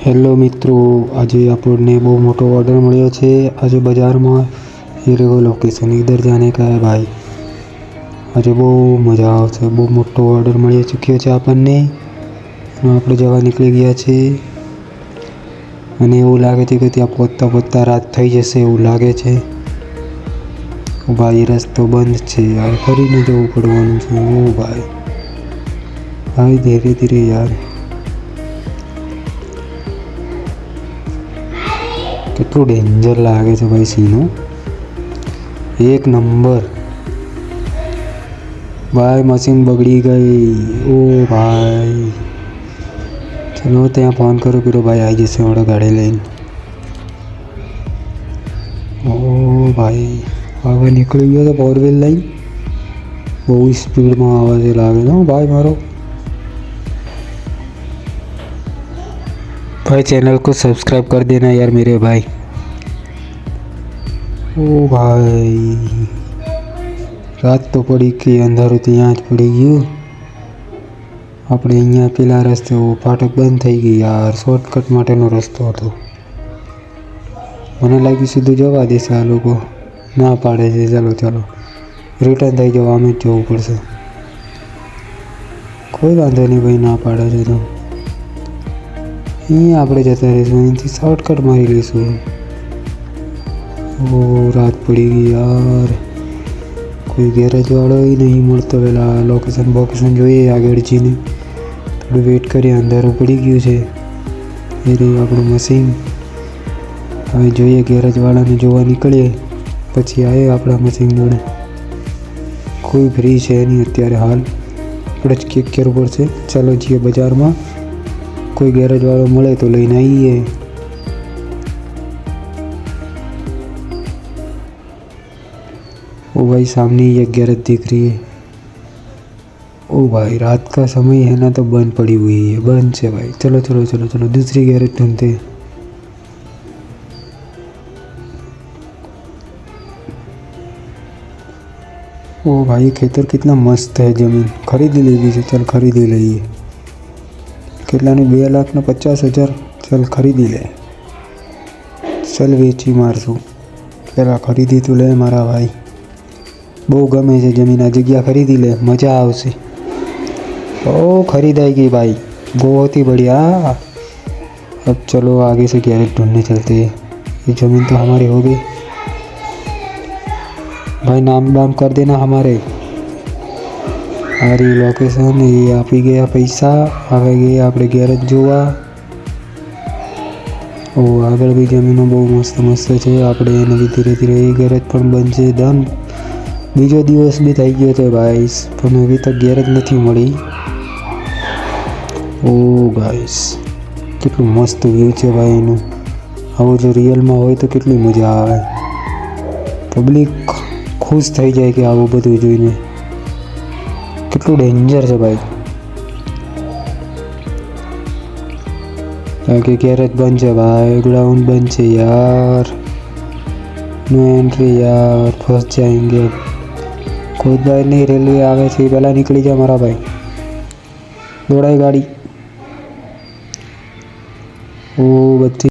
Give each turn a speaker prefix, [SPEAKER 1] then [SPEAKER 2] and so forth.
[SPEAKER 1] Hello મિત્રો, આજે આપણને બહુ મોટો ઓર્ડર મળ્યો છે। આજે બજારમાં ये देखो लोकेशन इधर जाने का है भाई। આજે બહુ મજા આવશે। બહુ મોટો ઓર્ડર મળી ચૂક્યો છે આપણને। આપણે જવા નીકળી ગયા છે અને એવું લાગે છે કે ત્યાં પહોંચતા પહોંચતા રાત થઈ જશે એવું લાગે છે। ભાઈ રસ્તો બંધ છે યાર, ફરીને જવું પડવાનું છે। ઓ ભાઈ ધીરે ધીરે યાર। કેટલું ડેન્જર લાગે છે ભાઈ સીનો, એક નંબર। भाई मशीन बगड़ी गई। ओ भाई चलो त्या फोन करो फिर भाई आई जैसे वोड़ा गाड़ी लेन। ओ भाई हवा निकली गया तो फोर व्हील लाइन बहुत स्पीड में आवाज लागे ना भाई मारो। भाई चैनल को सब्सक्राइब कर देना यार मेरे भाई। ओ भाई रात तो पड़ी कि अंधारू ત્યાં જ પડી ગયું। આપણે અહીંયા પેલા રસ્તે ફાટક બંધ થઈ ગઈ યાર, શોર્ટકટ માટેનો રસ્તો હતો। મને લાગ્યું સીધું જવા દેશે આ લોકો, ના પાડે છે। ચાલો ચાલો રિટર્ન થઈ જવા, અમે જ જવું પડશે। કોઈ વાંધો નહીં ભાઈ, ના પાડે છે તો અહીંયા આપણે જતા રહીશું, અહીંથી શોર્ટકટ મારી લઈશું। ઓ રાત પડી ગઈ યાર, कोई गैरेज वालों ही नहीं મળતો। પેલા લોકેશન જોઈએ આગળ જઈને, થોડું વેટ કરીએ। અંધારું પડી ગયું છે, એ રહ્યું આપણું મશીન। હવે જોઈએ ગેરેજ વાળાને જોવા નીકળીએ, પછી આવે આપણા મશીન જોડે। કોઈ ફ્રી છે નહીં અત્યારે હાલ, આપણે જ ચેક કરવું પડશે। ચાલો જઈએ બજારમાં, કોઈ ગેરેજ વાળો મળે તો લઈને આવીએ। ओ भाई सामने एक गैरेज दिख रही है। ओ भाई रात का समय है ना, तो बंद पड़ी हुई है, बंद है भाई। चलो चलो चलो चलो दूसरी गैरेज ढूंढते हैं। ओ भाई खेतर कितना मस्त है, जमीन खरीदी लेवी છે। चल खरीदी લઈએ। કેટલાની 2,50,000। चल खरीदी ले, चल વેચી મારશું। પેલા ખરીદી તો લે મારા ભાઈ, બહુ ગમે છે જમીન। આ જગ્યા ખરીદી ले, मज़ा આવશે। ओ खरीदाई गई भाई, बहुत ही बढ़िया। अब चलो आगे से गैरेज ढूंढने चलते हैं। ये ज़मीन तो हमारी हो गई भाई, नाम वाम कर देना हमारे। हमारी लोकेशन ये आप ही गया पैसा आगे गए આપણે ગેરેજ જોવા। ઓ આગળ બી જમીનો બહુ મસ્ત મસ્ત છે। આપણે એને બી ધીરે ધીરે એ ગેરેજ પણ બનશે ડન। બીજો દિવસ બી થઈ ગયો છે ગાઈસ, પણ હજી તક ગેરેજ નથી મળી। ઓ ગાઈસ કેટલું મસ્ત વ્યૂ છે ભાઈ એનું। આવું જો રિયલમાં હોય તો કેટલી મજા આવે। પબ્લિક ખુશ થઈ જાય કે આવું બધું જોઈને। કેટલું ડેન્જર છે ભાઈ, કારણ કે ગેરેજ બંધ છે ભાઈ, ગ્રાउंड બંધ છે यार। नो एंट्री यार, फंस जाएंगे। कोई भाई नहीं, रेलवे आवे છે પહેલા નીકળી જા મારા ભાઈ, દોડાય ગાડી। ઓ બધી